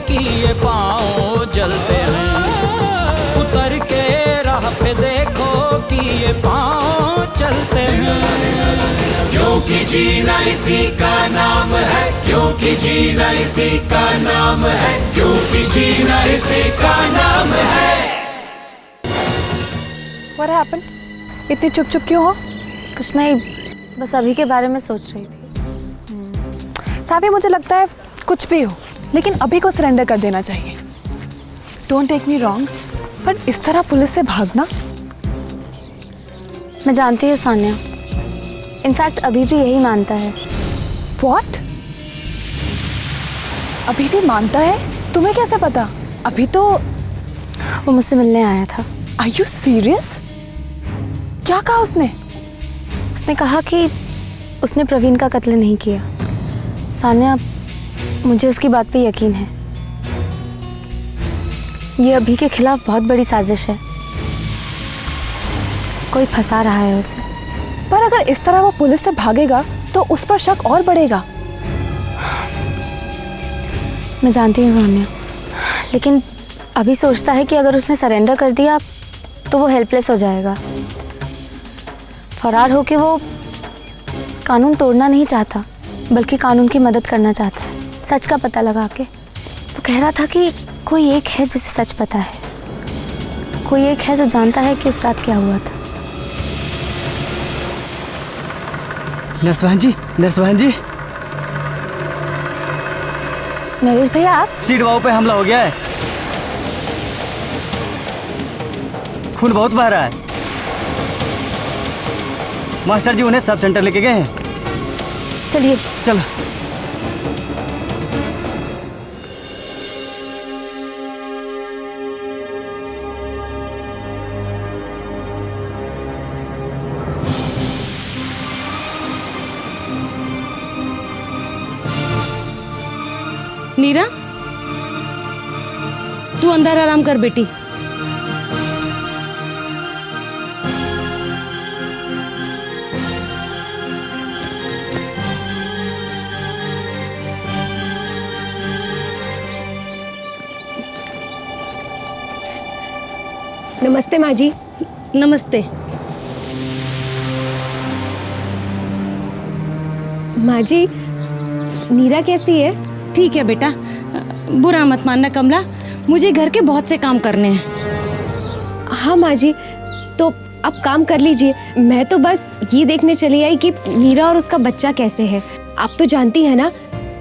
कि ये पाँव जलते हैं। उतर के राह पे देखो कि ये पाँव चलते हैं। क्योंकि जीना इसी का नाम है, क्योंकि जीना इसी का नाम है, क्योंकि जीना इसी का नाम है। What happened? इतनी चुप चुप क्यों हो? कुछ नहीं, बस अभी के बारे में सोच रही थी। साबी, मुझे लगता है कुछ भी हो, लेकिन अभी को सरेंडर कर देना चाहिए। डोंट टेक मी रॉन्ग, पर इस तरह पुलिस से भागना। मैं जानती हूँ सान्या, इनफैक्ट अभी भी यही मानता है। What? अभी भी मानता है? तुम्हें कैसे पता? अभी तो वो मुझसे मिलने आया था। Are you serious? क्या कहा उसने? उसने कहा कि उसने प्रवीण का कत्ल नहीं किया। सान्या, मुझे उसकी बात पे यकीन है। ये अभी के खिलाफ बहुत बड़ी साजिश है। कोई फंसा रहा है उसे। पर अगर इस तरह वो पुलिस से भागेगा तो उस पर शक और बढ़ेगा। मैं जानती हूँ सान्या, लेकिन अभी सोचता है कि अगर उसने सरेंडर कर दिया तो वो हेल्पलेस हो जाएगा। फरार होके वो कानून तोड़ना नहीं चाहता, बल्कि कानून की मदद करना चाहता है, सच का पता लगा के। वो कह रहा था कि कोई एक है जिसे सच पता है, कोई एक है जो जानता है कि उस रात क्या हुआ था। नर्स बहन जी, नर्स बहन जी। नरेश भैया, आप? सीट वाव पे हमला हो गया है, खून बहुत बह रहा है। मास्टर जी उन्हें सब सेंटर लेके गए हैं। चलिए चलो। नीरा, तू अंदर आराम कर बेटी। नमस्ते माँ जी। नमस्ते। माँ जी, नीरा कैसी है? ठीक है बेटा, बुरा मत मानना कमला, मुझे घर के बहुत से काम करने हैं। हाँ माँ जी, तो आप काम कर लीजिए। मैं तो बस ये देखने चली आई कि नीरा और उसका बच्चा कैसे है। आप तो जानती है ना,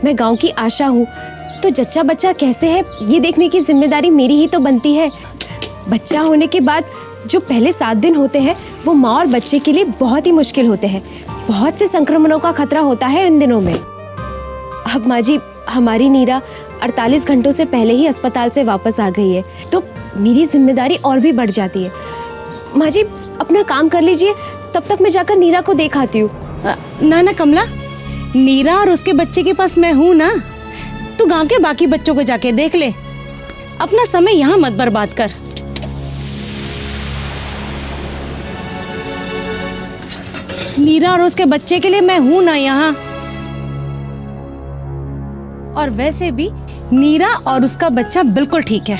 मैं गांव की आशा हूँ, तो जच्चा बच्चा कैसे है ये देखने की जिम्मेदारी मेरी ही तो बनती है। बच्चा होने के बाद जो पहले 7 दिन होते हैं वो माँ और बच्चे के लिए बहुत ही मुश्किल होते हैं। बहुत से संक्रमणों का खतरा होता है इन दिनों में। अब माँ जी, हमारी नीरा 48 घंटों से पहले ही अस्पताल से वापस आ गई है, तो मेरी जिम्मेदारी और भी बढ़ जाती है। माँ जी, अपना काम कर लीजिए, तब तक मैं जाकर नीरा को देख आती हूँ। ना ना कमला, नीरा और उसके बच्चे के पास मैं हूँ ना, तू गांव के बाकी बच्चों को जाके देख ले, अपना समय यहाँ मत बर्बाद कर। नीरा और उसके बच्चे के लिए मैं हूं ना यहाँ। और वैसे भी नीरा और उसका बच्चा बिल्कुल ठीक है।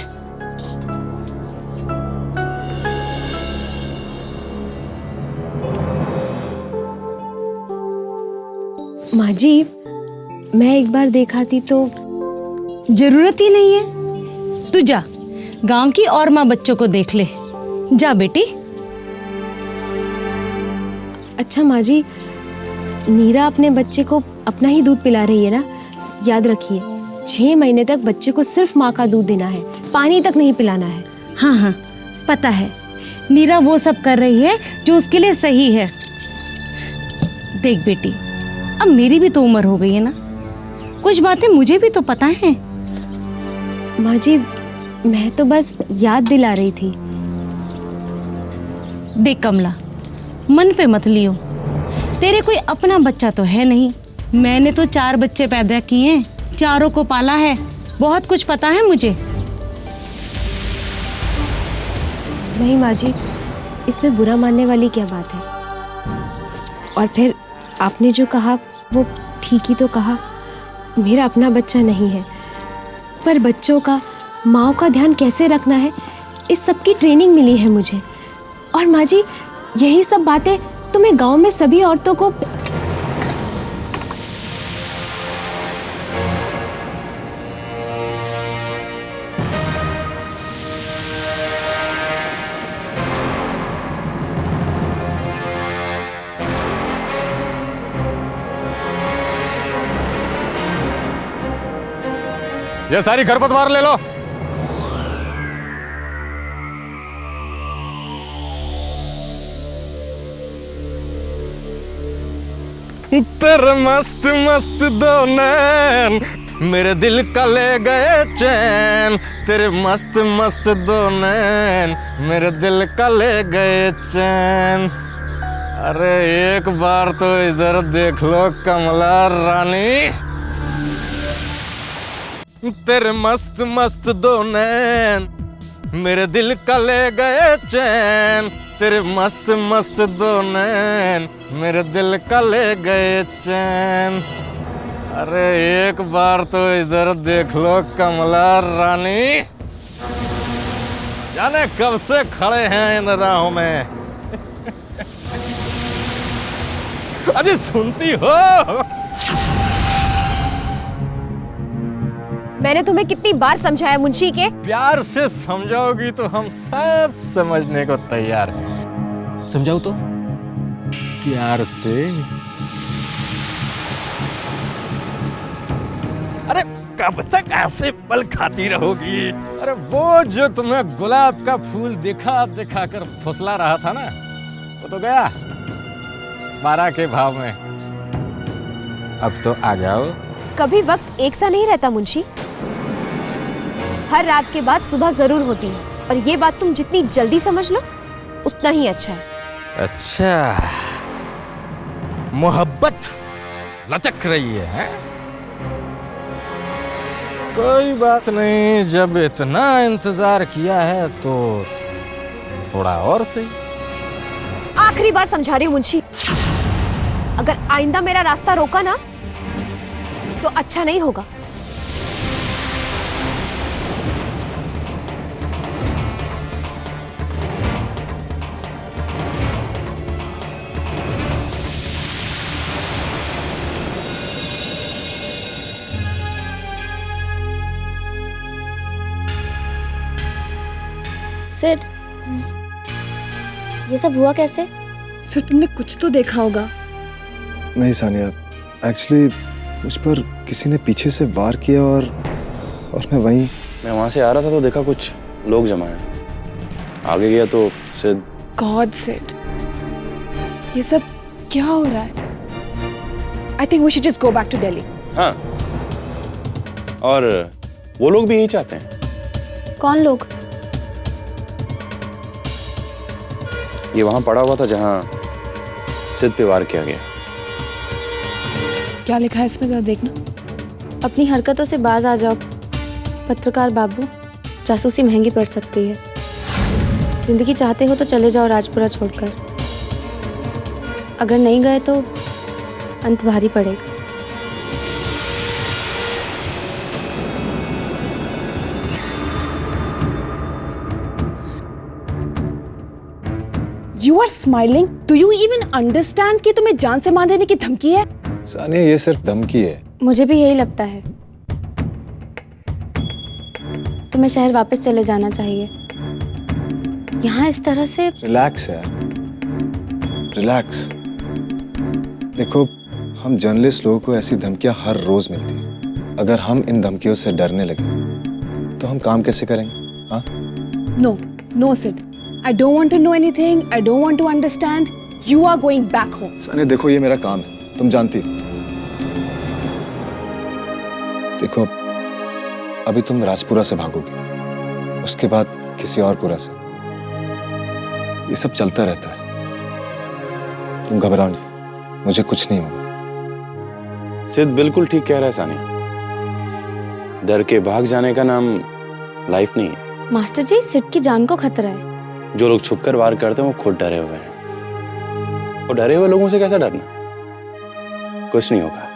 माँ जी, मैं एक बार देखाती तो। जरूरत ही नहीं है, तू जा, गांव की और माँ बच्चों को देख ले। जा बेटी। अच्छा माँ जी, नीरा अपने बच्चे को अपना ही दूध पिला रही है ना? याद रखिए, 6 महीने तक बच्चे को सिर्फ माँ का दूध देना है, पानी तक नहीं पिलाना है। हाँ हाँ, पता है, नीरा वो सब कर रही है जो उसके लिए सही है। देख बेटी, अब मेरी भी तो उम्र हो गई है ना, कुछ बातें मुझे भी तो पता हैं। माँ जी, मैं तो बस याद दिला रही थी। देख कमला, मन पे मत लियो, तेरे कोई अपना बच्चा तो है नहीं। मैंने तो 4 बच्चे पैदा किए हैं, 4 को पाला है, बहुत कुछ पता है मुझे। नहीं माँ जी, इसमें बुरा मानने वाली क्या बात है? और फिर आपने जो कहा वो ठीक ही तो कहा। मेरा अपना बच्चा नहीं है, पर बच्चों का, माँ का ध्यान कैसे रखना है, इस सब की ट्रेनिंग मिली है मुझे। और माँ जी, यही सब बातें तो मैं गांव में सभी औरतों को। ये सारी खरपतवार ले लो। तेरे मस्त मस्त दो नैन मेरे दिल का ले गए चैन, तेरे मस्त मस्त दो नैन मेरे दिल का ले गए चैन। अरे एक बार तो इधर देख लो कमला रानी, तेरे मस्त मस्त दो नैन मेरे दिल का ले गए चैन, तेरे मस्त मस्त दो नैन मेरे दिल का ले गए चैन। अरे एक बार तो इधर देख लो कमला रानी, जाने कब से खड़े हैं इन राहों में। अरे सुनती हो? मैंने तुम्हें कितनी बार समझाया मुंशी के। प्यार से समझाओगी तो हम सब समझने को तैयार हैं। समझाओ तो प्यार से। अरे कब तक ऐसे पल खाती रहोगी? अरे वो जो तुम्हें गुलाब का फूल दिखा दिखा कर फुसला रहा था ना, वो तो गया 12 के भाव में। अब तो आ जाओ। कभी वक्त एक सा नहीं रहता मुंशी, हर रात के बाद सुबह जरूर होती है, और ये बात तुम जितनी जल्दी समझ लो उतना ही अच्छा है। अच्छा, मोहब्बत लचक रही है? कोई बात नहीं, जब इतना इंतजार किया है तो थोड़ा और सही। आखिरी बार समझा रही हूँ मुंशी, अगर आइंदा मेरा रास्ता रोका ना तो अच्छा नहीं होगा। सिड, ये सब हुआ कैसे? सर तुमने कुछ तो देखा होगा। नहीं सानिया, एक्चुअली मुझ पर किसी ने पीछे से वार किया और मैं वहाँ से आ रहा था तो देखा कुछ लोग जमा हैं। आगे गया तो सिड। गॉड सिड, ये सब क्या हो रहा है? I think we should just go back to Delhi. हाँ, और वो लोग भी यही चाहते हैं। कौन लोग? ये वहां पड़ा हुआ था जहां सिद पे वार किया गया। क्या लिखा है इसमें, जरा देखना। अपनी हरकतों से बाज आ जाओ पत्रकार बाबू, जासूसी महंगी पड़ सकती है। जिंदगी चाहते हो तो चले जाओ राजपुरा छोड़कर, अगर नहीं गए तो अंत भारी पड़ेगा। You are smiling. Do you even understand कि तुम्हें जान से मार देने की धमकी है? सानिया, ये सिर्फ धमकी है। मुझे भी यही लगता है। तुम्हें शहर वापस चले जाना चाहिए। यहाँ इस तरह से। रिलैक्स यार, रिलैक्स। देखो, हम जर्नलिस्ट लोगों को ऐसी धमकियां हर रोज मिलती हैं। अगर हम इन धमकियों से डरने लगे तो हम काम कैसे करेंगे? हाँ? No, no Sid. I don't want to know anything. I don't want to understand. You are going back home. Sania देखो, ये मेरा काम है, तुम जानती हो। देखो, अभी तुम राजपुरा से भागोगी, उसके बाद किसी और पुरा से। ये सब चलता रहता है, तुम घबराओ नहीं, मुझे कुछ नहीं होगा। सिद बिल्कुल ठीक कह रहा है सानिया, डर के भाग जाने का नाम लाइफ नहीं है। मास्टर जी, सिड की जान को खतरा है। जो लोग छुपकर वार करते हैं वो खुद डरे हुए हैं। वो डरे हुए लोगों से कैसे डरना? कुछ नहीं होगा।